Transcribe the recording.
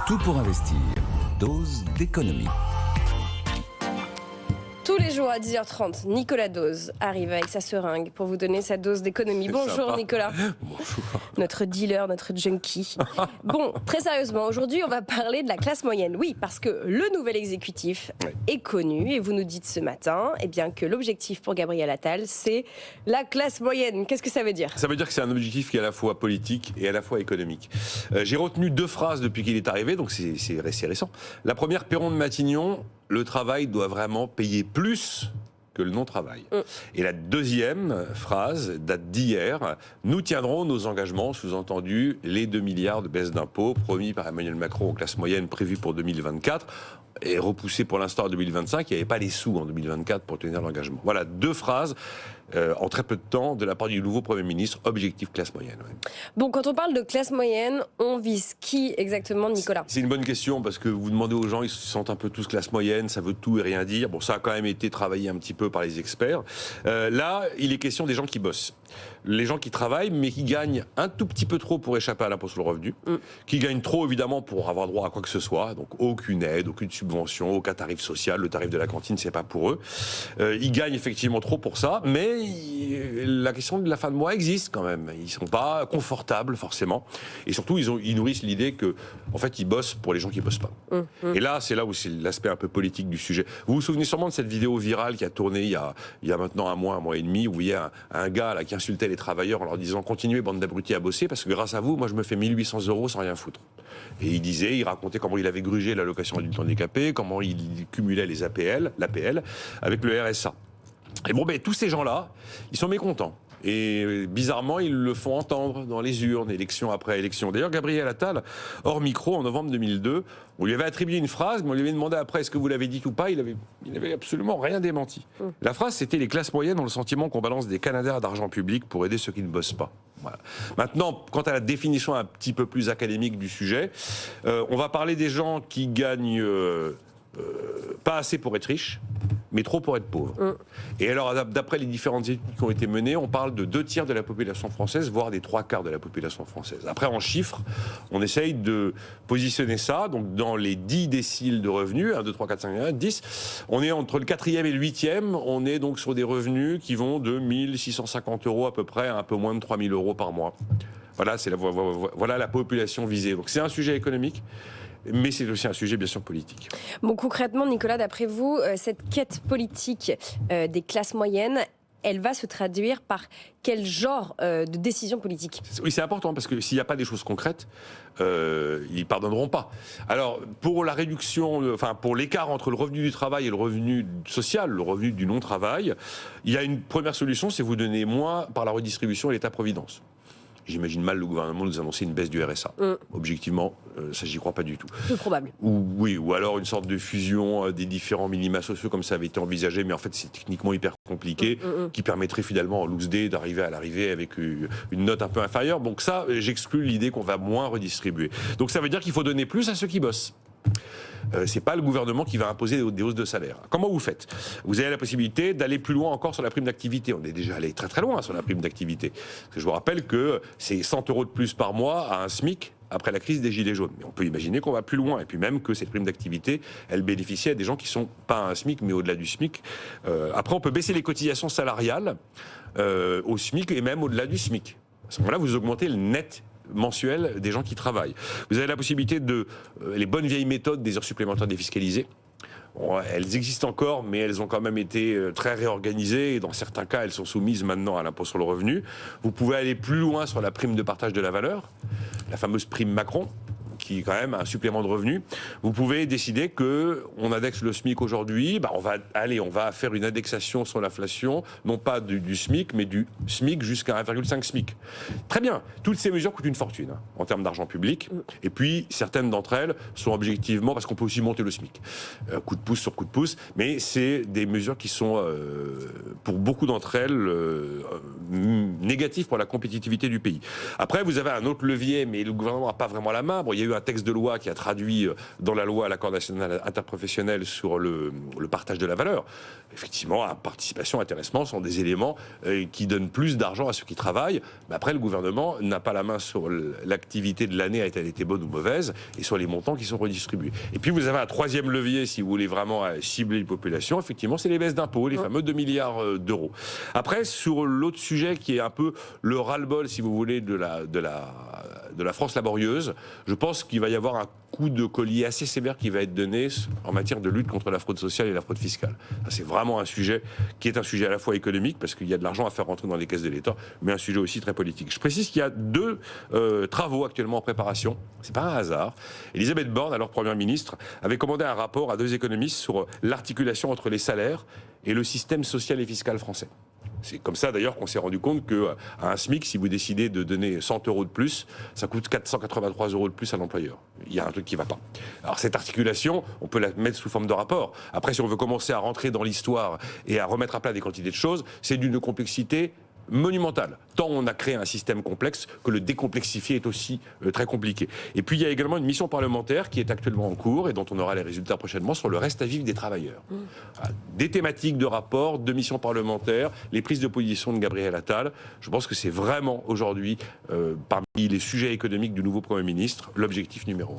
Tout pour investir. Dose d'économie. Tous les jours à 10h30, Nicolas Dose arrive avec sa seringue pour vous donner sa dose d'économie. Bonjour sympa. Nicolas. Bonjour. Notre dealer, notre junkie. Bon, très sérieusement, aujourd'hui on va parler de la classe moyenne. Oui, parce que le nouvel exécutif est connu et vous nous dites ce matin que l'objectif pour Gabriel Attal, c'est la classe moyenne. Qu'est-ce que ça veut dire ? Ça veut dire que c'est un objectif qui est à la fois politique et à la fois économique. J'ai retenu deux phrases depuis qu'il est arrivé, donc c'est récent. La première, Perron de Matignon, le travail doit vraiment payer plus que le non-travail. Et la deuxième phrase date d'hier. Nous tiendrons nos engagements, sous-entendu les 2 milliards de baisse d'impôts promis par Emmanuel Macron aux classes moyennes prévues pour 2024 et repoussés pour l'instant en 2025. Il n'y avait pas les sous en 2024 pour tenir l'engagement. Voilà, deux phrases en très peu de temps de la part du nouveau Premier ministre, objectif classe moyenne. Ouais. Bon, quand on parle de classe moyenne, on vise qui exactement, Nicolas ? C'est une bonne question parce que vous demandez aux gens, ils se sentent un peu tous classe moyenne, ça veut tout et rien dire. Bon, ça a quand même été travaillé un petit peu par les experts. Là, il est question des gens qui bossent. Les gens qui travaillent, mais qui gagnent un tout petit peu trop pour échapper à l'impôt sur le revenu, qui gagnent trop, évidemment, pour avoir droit à quoi que ce soit, donc aucune aide, aucune subvention, aucun tarif social, le tarif de la cantine, c'est pas pour eux. Ils gagnent effectivement trop pour ça, mais la question de la fin de mois existe quand même. Ils sont pas confortables, forcément. Et surtout, ils nourrissent l'idée que, en fait, ils bossent pour les gens qui bossent pas. Et là, c'est là où c'est l'aspect un peu politique du sujet. Vous vous souvenez sûrement de cette vidéo virale qui a tourné il y a maintenant un mois et demi, où il y a un gars là, qui insultait les travailleurs en leur disant « Continuez, bande d'abrutis, à bosser, parce que grâce à vous, moi, je me fais 1 800 € sans rien foutre. » Et il racontait comment il avait grugé l'allocation adulte handicapé, comment il cumulait les l'APL avec le RSA. Et bon, tous ces gens-là, ils sont mécontents. Et bizarrement, ils le font entendre dans les urnes, élection après élection. D'ailleurs, Gabriel Attal, hors micro, en novembre 2002, on lui avait attribué une phrase, mais on lui avait demandé après est-ce que vous l'avez dit ou pas, il n'avait absolument rien démenti. La phrase, c'était « Les classes moyennes ont le sentiment qu'on balance des canadaires d'argent public pour aider ceux qui ne bossent pas ». Voilà. Maintenant, quant à la définition un petit peu plus académique du sujet, on va parler des gens qui gagnent pas assez pour être riches, mais trop pour être pauvres. Et alors, d'après les différentes études qui ont été menées, on parle de 2/3 de la population française, voire des 3/4 de la population française. Après, en chiffres, on essaye de positionner ça, donc dans les 10 déciles de revenus, 1, 2, 3, 4, 5, 10, on est entre le 4e et le 8e, on est donc sur des revenus qui vont de 1 650 € à peu près à un peu moins de 3 000 € par mois. Voilà, voilà la population visée. Donc c'est un sujet économique, mais c'est aussi un sujet, bien sûr, politique. Bon, concrètement, Nicolas, d'après vous, cette quête politique des classes moyennes, elle va se traduire par quel genre de décision politique ? Oui, c'est important, parce que s'il n'y a pas des choses concrètes, ils ne pardonneront pas. Alors, pour la réduction, pour l'écart entre le revenu du travail et le revenu social, le revenu du non-travail, il y a une première solution, c'est vous donner moins par la redistribution et l'État-providence. J'imagine mal le gouvernement nous annoncer une baisse du RSA. Objectivement, ça, j'y crois pas du tout. Peu probable. Ou alors une sorte de fusion des différents minima sociaux comme ça avait été envisagé, mais en fait c'est techniquement hyper compliqué, qui permettrait finalement en loose day d'arriver à l'arrivée avec une note un peu inférieure. Donc ça, j'exclus l'idée qu'on va moins redistribuer. Donc ça veut dire qu'il faut donner plus à ceux qui bossent. C'est pas le gouvernement qui va imposer des hausses de salaire. Comment vous faites ? Vous avez la possibilité d'aller plus loin encore sur la prime d'activité. On est déjà allé très très loin sur la prime d'activité. Parce que je vous rappelle que c'est 100 € de plus par mois à un SMIC après la crise des Gilets jaunes. Mais on peut imaginer qu'on va plus loin. Et puis même que cette prime d'activité, elle bénéficie à des gens qui sont pas à un SMIC, mais au-delà du SMIC. Après, on peut baisser les cotisations salariales au SMIC et même au-delà du SMIC. À ce moment-là, vous augmentez le net mensuel des gens qui travaillent. Vous avez la possibilité les bonnes vieilles méthodes des heures supplémentaires défiscalisées. Bon, elles existent encore, mais elles ont quand même été très réorganisées et dans certains cas, elles sont soumises maintenant à l'impôt sur le revenu. Vous pouvez aller plus loin sur la prime de partage de la valeur, la fameuse prime Macron, qui est quand même un supplément de revenu. Vous pouvez décider qu'on indexe le SMIC aujourd'hui, on va faire une indexation sur l'inflation, non pas du SMIC, mais du SMIC jusqu'à 1,5 SMIC. Très bien, toutes ces mesures coûtent une fortune en termes d'argent public, et puis certaines d'entre elles sont objectivement, parce qu'on peut aussi monter le SMIC, coup de pouce sur coup de pouce, mais c'est des mesures qui sont, pour beaucoup d'entre elles, négatives pour la compétitivité du pays. Après, vous avez un autre levier, mais le gouvernement n'a pas vraiment la main. Bon, il y a eu un texte de loi qui a traduit dans la loi l'accord national interprofessionnel sur le partage de la valeur. Effectivement, participation, intéressement sont des éléments qui donnent plus d'argent à ceux qui travaillent. Mais après, le gouvernement n'a pas la main sur l'activité de l'année, a-t-elle été bonne ou mauvaise, et sur les montants qui sont redistribués. Et puis vous avez un troisième levier, si vous voulez vraiment cibler les populations, effectivement, c'est les baisses d'impôts, les fameux 2 milliards d'euros. Après, sur l'autre sujet qui est un peu le ras-le-bol, si vous voulez, de la France laborieuse, je pense qu'il va y avoir un coup de collier assez sévère qui va être donné en matière de lutte contre la fraude sociale et la fraude fiscale. C'est vraiment un sujet qui est un sujet à la fois économique, parce qu'il y a de l'argent à faire rentrer dans les caisses de l'État, mais un sujet aussi très politique. Je précise qu'il y a 2 travaux actuellement en préparation. C'est pas un hasard. Elisabeth Borne, alors Première ministre, avait commandé un rapport à 2 économistes sur l'articulation entre les salaires et le système social et fiscal français. C'est comme ça d'ailleurs qu'on s'est rendu compte qu'à un SMIC, si vous décidez de donner 100 euros de plus, ça coûte 483 euros de plus à l'employeur. Il y a un truc qui ne va pas. Alors cette articulation, on peut la mettre sous forme de rapport. Après, si on veut commencer à rentrer dans l'histoire et à remettre à plat des quantités de choses, c'est d'une complexité monumentale. Tant on a créé un système complexe que le décomplexifier est aussi très compliqué. Et puis il y a également une mission parlementaire qui est actuellement en cours et dont on aura les résultats prochainement sur le reste à vivre des travailleurs. Des thématiques de rapport, de missions parlementaires, les prises de position de Gabriel Attal. Je pense que c'est vraiment aujourd'hui, parmi les sujets économiques du nouveau Premier ministre, l'objectif numéro 1.